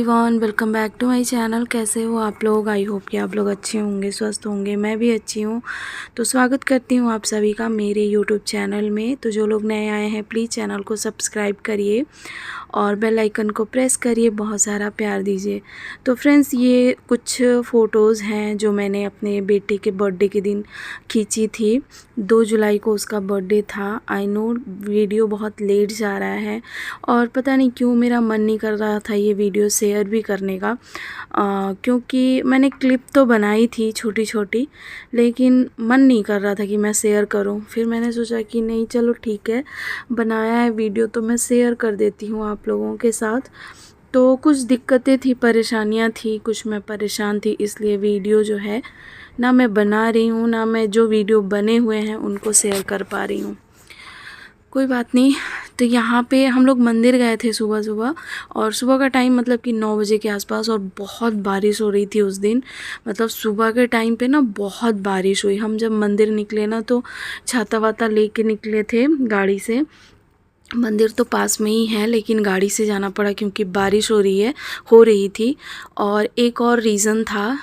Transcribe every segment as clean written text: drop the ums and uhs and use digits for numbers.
Everyone, welcome back to my channel. कैसे हो आप लोग? आई होप कि आप लोग अच्छे होंगे, स्वस्थ होंगे। मैं भी अच्छी हूँ। तो स्वागत करती हूँ आप सभी का मेरे यूट्यूब चैनल में। तो जो लोग नए आए हैं प्लीज़ चैनल को सब्सक्राइब करिए और बेल आइकन को प्रेस करिए, बहुत सारा प्यार दीजिए। तो फ्रेंड्स, ये कुछ फ़ोटोज़ हैं जो मैंने अपने बेटे के बर्थडे के दिन खींची थी। 2 जुलाई को उसका बर्थडे था। आई नो वीडियो बहुत लेट जा रहा है और पता नहीं क्यों मेरा मन नहीं कर रहा था ये वीडियो शेयर भी करने का, क्योंकि मैंने क्लिप तो बनाई थी छोटी छोटी, लेकिन मन नहीं कर रहा था कि मैं शेयर करूं। फिर मैंने सोचा कि नहीं, चलो ठीक है, बनाया है वीडियो तो मैं शेयर कर देती हूं आप लोगों के साथ। तो कुछ दिक्कतें थी, परेशानियां थी, कुछ मैं परेशान थी, इसलिए वीडियो जो है ना मैं बना रही हूँ, ना मैं जो वीडियो बने हुए हैं उनको शेयर कर पा रही हूँ। कोई बात नहीं। तो यहाँ पे हम लोग मंदिर गए थे सुबह सुबह, और सुबह का टाइम मतलब कि 9 बजे के आसपास, और बहुत बारिश हो रही थी उस दिन। मतलब सुबह के टाइम पे ना बहुत बारिश हुई। हम जब मंदिर निकले ना तो छाता वाता लेके निकले थे गाड़ी से। मंदिर तो पास में ही है लेकिन गाड़ी से जाना पड़ा क्योंकि बारिश हो रही थी। और एक और रीज़न था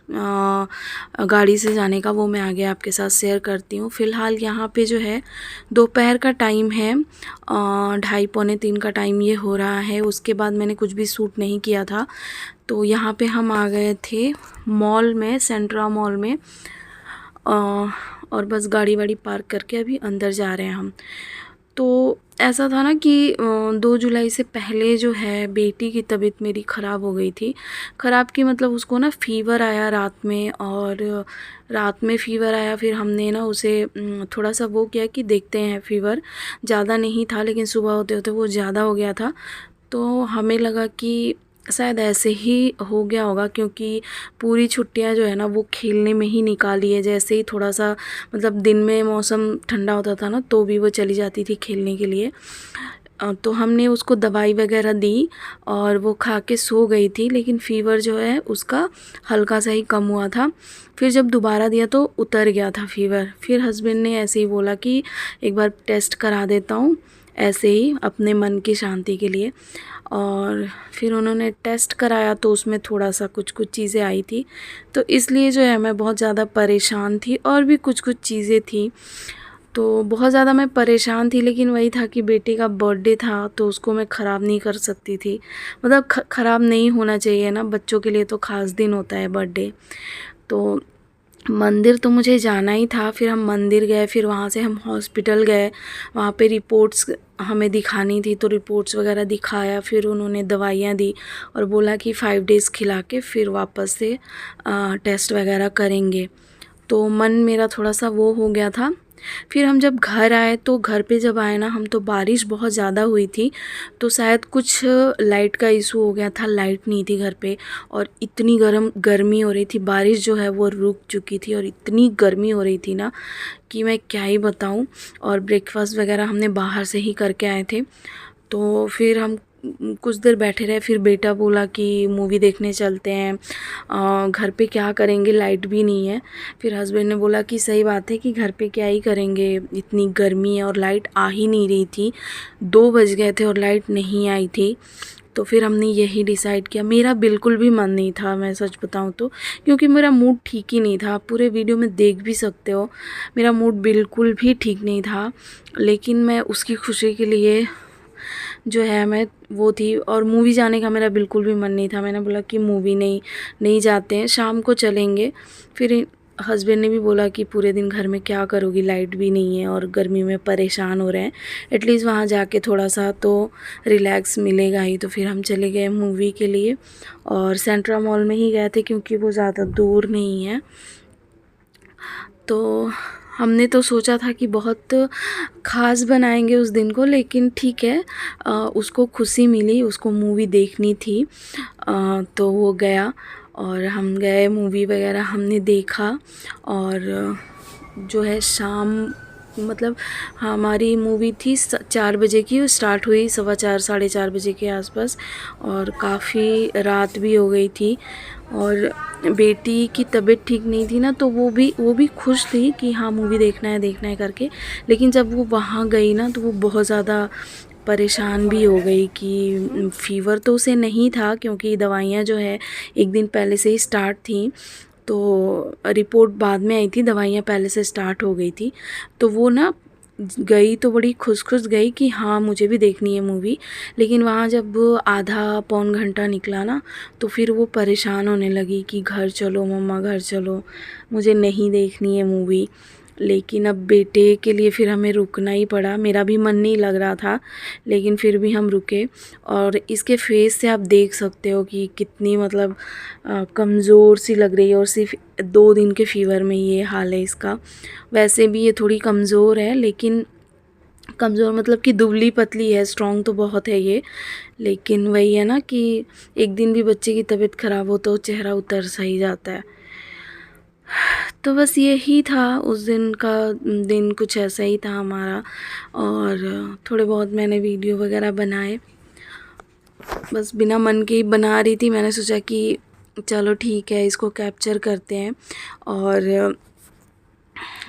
गाड़ी से जाने का, वो मैं आगे आपके साथ शेयर करती हूँ। फ़िलहाल यहाँ पे जो है दोपहर का टाइम है, 2:30 पौने 3 का टाइम ये हो रहा है। उसके बाद मैंने कुछ भी शूट नहीं किया था। तो यहाँ पे हम आ गए थे मॉल में, सेंट्रा मॉल में, और बस गाड़ी वाड़ी पार्क करके अभी अंदर जा रहे हैं हम। तो ऐसा था ना कि 2 जुलाई से पहले जो है बेटी की तबीयत मेरी ख़राब हो गई थी। ख़राब की मतलब उसको ना फ़ीवर आया रात में, और रात में फ़ीवर आया। फिर हमने ना उसे थोड़ा सा वो किया कि देखते हैं, फ़ीवर ज़्यादा नहीं था लेकिन सुबह होते होते वो ज़्यादा हो गया था। तो हमें लगा कि शायद ऐसे ही हो गया होगा, क्योंकि पूरी छुट्टियां जो है ना वो खेलने में ही निकाली है। जैसे ही थोड़ा सा मतलब दिन में मौसम ठंडा होता था ना तो भी वो चली जाती थी खेलने के लिए। तो हमने उसको दवाई वगैरह दी और वो खा के सो गई थी, लेकिन फ़ीवर जो है उसका हल्का सा ही कम हुआ था। फिर जब दोबारा दिया तो उतर गया था फ़ीवर। फिर हस्बैंड ने ऐसे ही बोला कि एक बार टेस्ट करा देता हूँ, ऐसे ही अपने मन की शांति के लिए। और फिर उन्होंने टेस्ट कराया तो उसमें थोड़ा सा कुछ चीज़ें आई थी। तो इसलिए जो है मैं बहुत ज़्यादा परेशान थी, और भी कुछ चीज़ें थी। तो बहुत ज़्यादा मैं परेशान थी, लेकिन वही था कि बेटे का बर्थडे था तो उसको मैं ख़राब नहीं कर सकती थी। मतलब ख़राब नहीं होना चाहिए ना, बच्चों के लिए तो ख़ास दिन होता है बर्थडे। तो मंदिर तो मुझे जाना ही था। फिर हम मंदिर गए, फिर वहाँ से हम हॉस्पिटल गए। वहाँ पे रिपोर्ट्स हमें दिखानी थी तो रिपोर्ट्स वगैरह दिखाया। फिर उन्होंने दवाइयाँ दी और बोला कि 5 डेज़ खिला के फिर वापस से टेस्ट वगैरह करेंगे। तो मन मेरा थोड़ा सा वो हो गया था। फिर हम जब घर आए तो घर पे जब आए ना हम, तो बारिश बहुत ज़्यादा हुई थी, तो शायद कुछ लाइट का इशू हो गया था। लाइट नहीं थी घर पे, और इतनी गर्मी हो रही थी। बारिश जो है वो रुक चुकी थी और इतनी गर्मी हो रही थी ना कि मैं क्या ही बताऊं। और ब्रेकफास्ट वगैरह हमने बाहर से ही करके आए थे। तो फिर हम कुछ देर बैठे रहे। फिर बेटा बोला कि मूवी देखने चलते हैं, घर पे क्या करेंगे, लाइट भी नहीं है। फिर हस्बैंड ने बोला कि सही बात है कि घर पे क्या ही करेंगे, इतनी गर्मी है, और लाइट आ ही नहीं रही थी। 2 बज गए थे और लाइट नहीं आई थी। तो फिर हमने यही डिसाइड किया। मेरा बिल्कुल भी मन नहीं था, मैं सच बताऊं तो, क्योंकि मेरा मूड ठीक ही नहीं था। आप पूरे वीडियो में देख भी सकते हो, मेरा मूड बिल्कुल भी ठीक नहीं था। लेकिन मैं उसकी खुशी के लिए जो है मैं वो थी, और मूवी जाने का मेरा बिल्कुल भी मन नहीं था। मैंने बोला कि मूवी नहीं जाते हैं, शाम को चलेंगे। फिर हस्बैंड ने भी बोला कि पूरे दिन घर में क्या करोगी, लाइट भी नहीं है और गर्मी में परेशान हो रहे हैं, एटलीस्ट वहाँ जाके थोड़ा सा तो रिलैक्स मिलेगा ही। तो फिर हम चले गए मूवी के लिए, और सेंट्रा मॉल में ही गए थे क्योंकि वो ज़्यादा दूर नहीं है। तो हमने तो सोचा था कि बहुत ख़ास बनाएंगे उस दिन को, लेकिन ठीक है, उसको खुशी मिली, उसको मूवी देखनी थी। तो वो गया और हम गए, मूवी वगैरह हमने देखा। और जो है शाम, मतलब हमारी मूवी थी 4 बजे की, स्टार्ट हुई 4:15 4:30 बजे के आसपास, और काफ़ी रात भी हो गई थी। और बेटी की तबीयत ठीक नहीं थी ना, तो वो भी खुश थी कि हाँ मूवी देखना है करके। लेकिन जब वो वहाँ गई ना तो वो बहुत ज़्यादा परेशान भी हो गई कि फ़ीवर तो उसे नहीं था, क्योंकि दवाइयाँ जो है एक दिन पहले से ही स्टार्ट थी, तो रिपोर्ट बाद में आई थी, दवाइयाँ पहले से स्टार्ट हो गई थी। तो वो ना गई तो बड़ी खुश खुश गई कि हाँ मुझे भी देखनी है मूवी, लेकिन वहाँ जब आधा पौन घंटा निकला ना, तो फिर वो परेशान होने लगी कि घर चलो मम्मा, घर चलो, मुझे नहीं देखनी है मूवी। लेकिन अब बेटे के लिए फिर हमें रुकना ही पड़ा। मेरा भी मन नहीं लग रहा था, लेकिन फिर भी हम रुके। और इसके फेस से आप देख सकते हो कि कितनी मतलब कमज़ोर सी लग रही है, और सिर्फ 2 दिन के फ़ीवर में ये हाल है इसका। वैसे भी ये थोड़ी कमज़ोर है, लेकिन कमज़ोर मतलब कि दुबली पतली है, स्ट्रॉन्ग तो बहुत है ये। लेकिन वही है ना कि एक दिन भी बच्चे की तबीयत ख़राब हो तो चेहरा उतर सा ही जाता है। तो बस यही था उस दिन का। दिन कुछ ऐसा ही था हमारा, और थोड़े बहुत मैंने वीडियो वगैरह बनाए, बस बिना मन के ही बना रही थी। मैंने सोचा कि चलो ठीक है, इसको कैप्चर करते हैं। और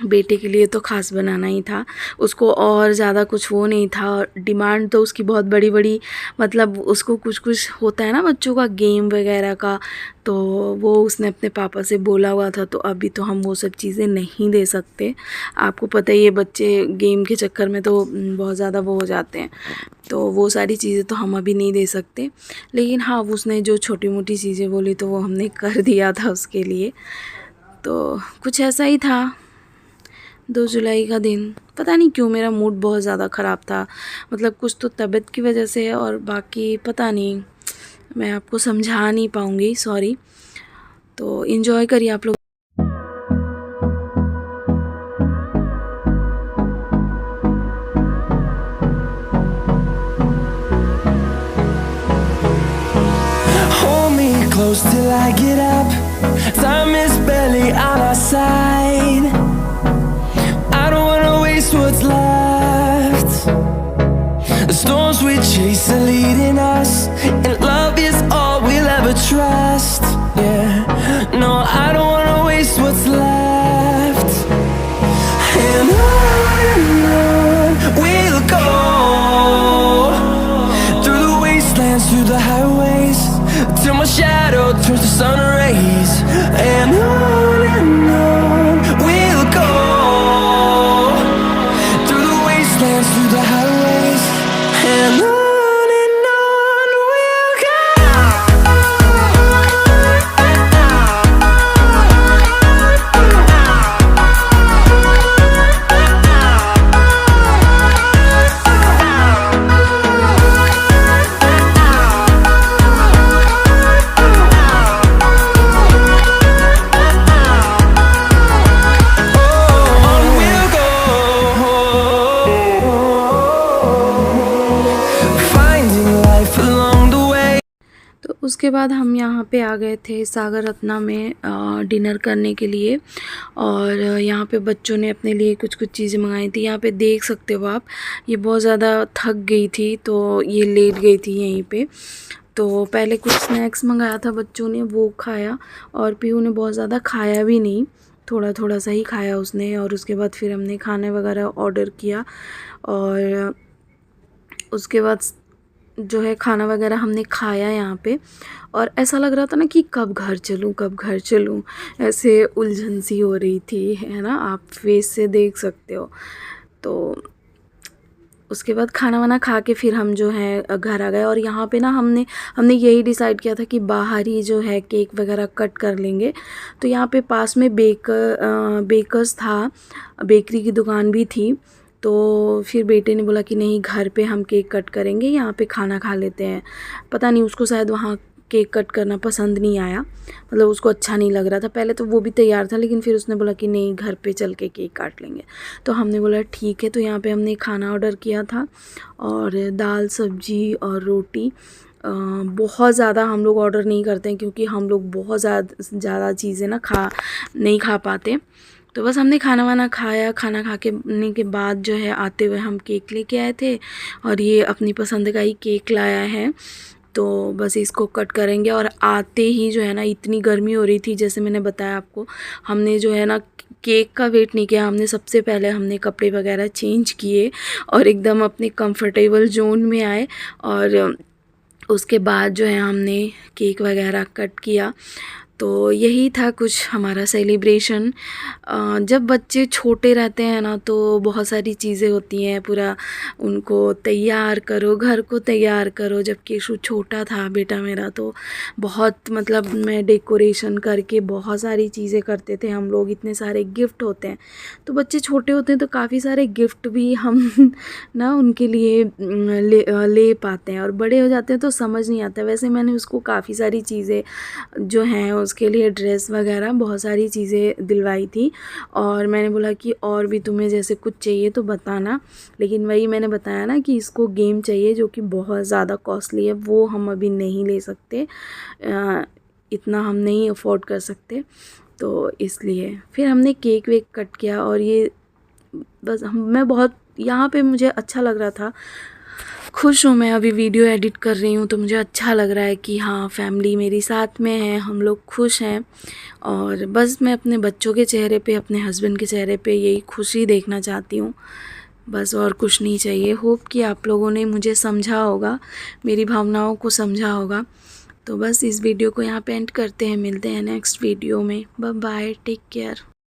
बेटे के लिए तो ख़ास बनाना ही था, उसको और ज़्यादा कुछ वो नहीं था। और डिमांड तो उसकी बहुत बड़ी बड़ी, मतलब उसको कुछ कुछ होता है ना बच्चों का, गेम वगैरह का, तो वो उसने अपने पापा से बोला हुआ था। तो अभी तो हम वो सब चीज़ें नहीं दे सकते, आपको पता ही है बच्चे गेम के चक्कर में तो बहुत ज़्यादा वो हो जाते हैं, तो वो सारी चीज़ें तो हम अभी नहीं दे सकते। लेकिन हाँ, उसने जो छोटी मोटी चीज़ें बोली तो वो हमने कर दिया था उसके लिए। तो कुछ ऐसा ही था 2 जुलाई का दिन। पता नहीं क्यों मेरा मूड बहुत ज़्यादा ख़राब था, मतलब कुछ तो तबीयत की वजह से है, और बाकी पता नहीं, मैं आपको समझा नहीं पाऊँगी, सॉरी। तो एंजॉय करिए आप लोग। Hold me close till I get up. Time is barely on our side. I don't wanna waste what's left. The storms we chase are leading us, and love is all we'll ever trust. Yeah, no, I don't wanna waste what's left. And on we'll go, through the wastelands, through the highways, till my shadow turns to sun rays. And on we'll go, through the wastelands, through the highways. And on we'll go. तो उसके बाद हम यहाँ पे आ गए थे सागर रत्ना में dinner करने के लिए। और यहाँ पे बच्चों ने अपने लिए कुछ कुछ चीज़ें मंगाई थी। यहाँ पे देख सकते हो आप, ये बहुत ज़्यादा थक गई थी तो ये लेट गई थी यहीं पे। तो पहले कुछ स्नैक्स मंगाया था बच्चों ने, वो खाया, और पीहू ने बहुत ज़्यादा खाया भी नहीं, थोड़ा थोड़ा सा ही खाया उसने। और उसके बाद फिर हमने खाने वगैरह ऑर्डर किया, और उसके बाद जो है खाना वगैरह हमने खाया यहाँ पे। और ऐसा लग रहा था ना कि कब घर चलूँ, कब घर चलूँ, ऐसे उलझन सी हो रही थी, है ना, आप फेस से देख सकते हो। तो उसके बाद खाना वाना खा के फिर हम जो है घर आ गए। और यहाँ पे ना हमने यही डिसाइड किया था कि बाहर ही जो है केक वगैरह कट कर लेंगे। तो यहाँ पे पास में बेकर्स था, बेकरी की दुकान भी थी। तो फिर बेटे ने बोला कि नहीं, घर पे हम केक कट करेंगे, यहाँ पे खाना खा लेते हैं। पता नहीं उसको शायद वहाँ केक कट करना पसंद नहीं आया, मतलब उसको अच्छा नहीं लग रहा था। पहले तो वो भी तैयार था, लेकिन फिर उसने बोला कि नहीं, घर पे चल के केक काट लेंगे। तो हमने बोला ठीक है। तो यहाँ पे हमने खाना ऑर्डर किया था, और दाल सब्जी और रोटी। बहुत ज़्यादा हम लोग ऑर्डर नहीं करते हैं, क्योंकि हम लोग बहुत ज़्यादा चीज़ें ना नहीं खा पाते। तो बस हमने खाना वाना खाया। खाना खा के बाद जो है आते हुए हम केक लेके आए थे, और ये अपनी पसंद का ही केक लाया है। तो बस इसको कट करेंगे। और आते ही जो है ना इतनी गर्मी हो रही थी, जैसे मैंने बताया आपको, हमने जो है ना केक का वेट नहीं किया, हमने सबसे पहले हमने कपड़े वगैरह चेंज किए और एकदम अपने कंफर्टेबल जोन में आए। और उसके बाद जो है हमने केक वगैरह कट किया। तो यही था कुछ हमारा सेलिब्रेशन। जब बच्चे छोटे रहते हैं ना तो बहुत सारी चीज़ें होती हैं, पूरा उनको तैयार करो, घर को तैयार करो। जब केशु छोटा था बेटा मेरा, तो बहुत मतलब मैं डेकोरेशन करके बहुत सारी चीज़ें करते थे हम लोग। इतने सारे गिफ्ट होते हैं, तो बच्चे छोटे होते हैं तो काफ़ी सारे गिफ्ट भी हम ना उनके लिए ले पाते हैं। और बड़े हो जाते हैं तो समझ नहीं आता। वैसे मैंने उसको काफ़ी सारी चीज़ें जो हैं उसके लिए ड्रेस वगैरह बहुत सारी चीज़ें दिलवाई थी। और मैंने बोला कि और भी तुम्हें जैसे कुछ चाहिए तो बताना। लेकिन वही मैंने बताया ना कि इसको गेम चाहिए जो कि बहुत ज़्यादा कॉस्टली है, वो हम अभी नहीं ले सकते, इतना हम नहीं अफोर्ड कर सकते। तो इसलिए फिर हमने केक वेक कट किया। और ये बस मैं बहुत यहाँ पे मुझे अच्छा लग रहा था, खुश हूँ। मैं अभी वीडियो एडिट कर रही हूँ तो मुझे अच्छा लग रहा है कि हाँ फैमिली मेरी साथ में है, हम लोग खुश हैं। और बस मैं अपने बच्चों के चेहरे पे, अपने हस्बैंड के चेहरे पे यही खुशी देखना चाहती हूँ, बस और कुछ नहीं चाहिए। होप कि आप लोगों ने मुझे समझा होगा, मेरी भावनाओं को समझा होगा। तो बस इस वीडियो को यहाँ पे एंड करते हैं, मिलते हैं नेक्स्ट वीडियो में। Bye bye, take care.